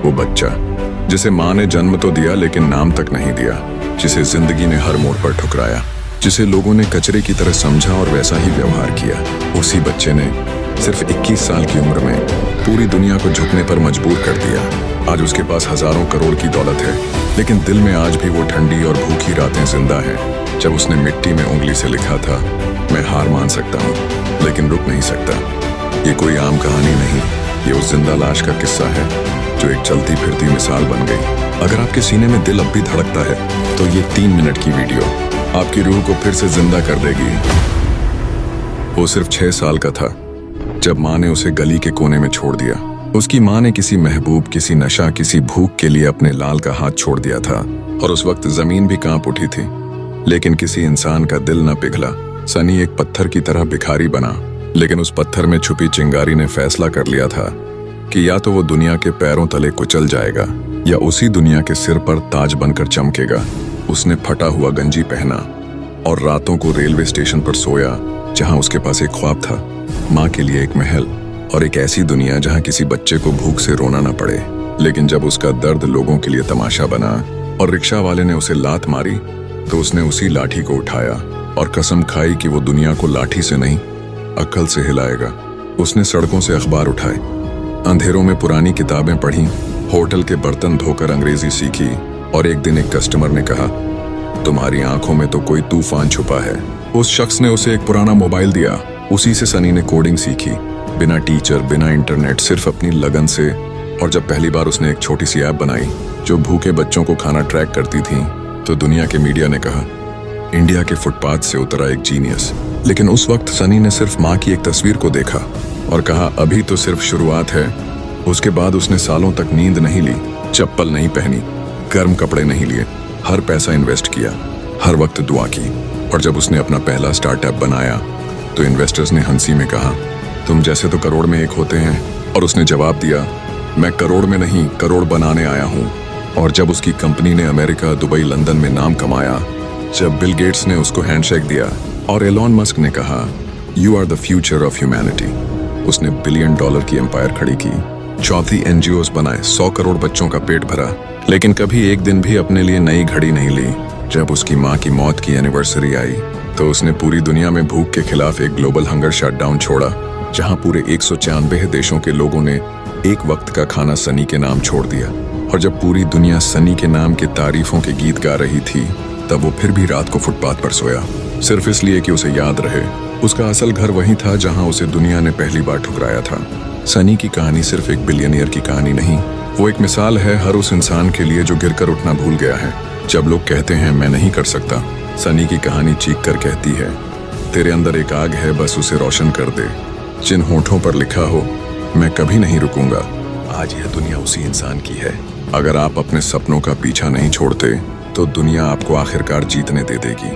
वो बच्चा जिसे माँ ने जन्म तो दिया लेकिन नाम तक नहीं दिया, जिसे जिंदगी ने हर मोड़ पर ठुकराया, जिसे लोगों ने कचरे की तरह समझा और वैसा ही व्यवहार किया। उसी बच्चे ने सिर्फ 21 साल की उम्र में पूरी दुनिया को झुकने पर मजबूर कर दिया। आज उसके पास हजारों करोड़ की दौलत है, लेकिन दिल में आज भी वो ठंडी और भूखी रातें जिंदा हैं जब उसने मिट्टी में उंगली से लिखा था, मैं हार मान सकता हूँ लेकिन रुक नहीं सकता। ये कोई आम कहानी नहीं, ये उस जिंदा लाश का किस्सा है जो एक चलती फिरती मिसाल बन गई। अगर आपके सीने में दिल अब भी धड़कता है तो ये 3 मिनट की वीडियो आपकी रूह को फिर से जिंदा कर देगी। वो सिर्फ 6 साल का था जब माँ ने उसे गली के कोने में छोड़ दिया। उसकी माँ ने किसी महबूब, किसी नशा, किसी भूख के लिए अपने लाल का हाथ छोड़ दिया था और उस वक्त जमीन भी कांप उठी थी, लेकिन किसी इंसान का दिल न पिघला। सनी एक पत्थर की तरह भिखारी बना, लेकिन उस पत्थर में छुपी चिंगारी ने फैसला कर लिया था कि या तो वो दुनिया के पैरों तले कुचल जाएगा या उसी दुनिया के सिर पर ताज बनकर चमकेगा। उसने फटा हुआ गंजी पहना और रातों को रेलवे स्टेशन पर सोया, जहां उसके पास एक ख्वाब था, माँ के लिए एक महल और एक ऐसी दुनिया जहां किसी बच्चे को भूख से रोना न पड़े। लेकिन जब उसका दर्द लोगों के लिए तमाशा बना और रिक्शा वाले ने उसे लात मारी तो उसने उसी लाठी को उठाया और कसम खाई कि वो दुनिया को लाठी से नहीं, अक्ल से हिलाएगा। उसने सड़कों से अखबार उठाए, अंधेरों में पुरानी किताबें पढ़ी, होटल के बर्तन धोकर अंग्रेजी सीखी और एक दिन एक कस्टमर ने कहा, तुम्हारी आंखों में तो कोई तूफान छुपा है। उस शख्स ने उसे एक पुराना मोबाइल दिया। उसी से सनी ने कोडिंग सीखी, बिना टीचर, बिना इंटरनेट, सिर्फ अपनी लगन से। और जब पहली बार उसने एक छोटी सी ऐप बनाई जो भूखे बच्चों को खाना ट्रैक करती थी, तो दुनिया के मीडिया ने कहा, इंडिया के फुटपाथ से उतरा एक जीनियस। लेकिन उस वक्त सनी ने सिर्फ माँ की एक तस्वीर को देखा और कहा, अभी तो सिर्फ शुरुआत है। उसके बाद उसने सालों तक नींद नहीं ली, चप्पल नहीं पहनी, गर्म कपड़े नहीं लिए, हर पैसा इन्वेस्ट किया, हर वक्त दुआ की। और जब उसने अपना पहला स्टार्टअप बनाया तो इन्वेस्टर्स ने हंसी में कहा, तुम जैसे तो करोड़ में एक होते हैं। और उसने जवाब दिया, मैं करोड़ में नहीं, करोड़ बनाने आया हूँ। और जब उसकी कंपनी ने अमेरिका, दुबई, लंदन में नाम कमाया, जब बिल गेट्स ने उसको हैंडशेक दिया और एलोन मस्क ने कहा, you are the future of humanity, उसने $1 बिलियन की एम्पायर खड़ी की, 34 NGOs बनाए, 100 करोड़ बच्चों का पेट भरा। लेकिन कभी एक दिन भी अपने लिए नई घड़ी नहीं ली। जब उसकी माँ की मौत की एनिवर्सरी आई तो उसने पूरी दुनिया में भूख के खिलाफ एक ग्लोबल हंगर शटडाउन छोड़ा, जहां पूरे 194 देशों के लोगों ने एक वक्त का खाना सनी के नाम छोड़ दिया। और जब पूरी दुनिया सनी के नाम की तारीफों के गीत गा रही थी, तब वो फिर भी रात को फुटपाथ पर सोया, सिर्फ इसलिए कि उसे याद रहे उसका असल घर वही था जहां उसे दुनिया ने पहली बार ठुकराया था। सनी की कहानी सिर्फ एक बिलियनियर की कहानी नहीं, वो एक मिसाल है हर उस इंसान के लिए जो गिरकर उठना भूल गया है। जब लोग कहते हैं मैं नहीं कर सकता, सनी की कहानी चीख कर कहती है, तेरे अंदर एक आग है, बस उसे रोशन कर दे। जिन होठों पर लिखा हो, मैं कभी नहीं रुकूंगा, आज यह दुनिया उसी इंसान की है। अगर आप अपने सपनों का पीछा नहीं छोड़ते तो दुनिया आपको आखिरकार जीतने दे देगी।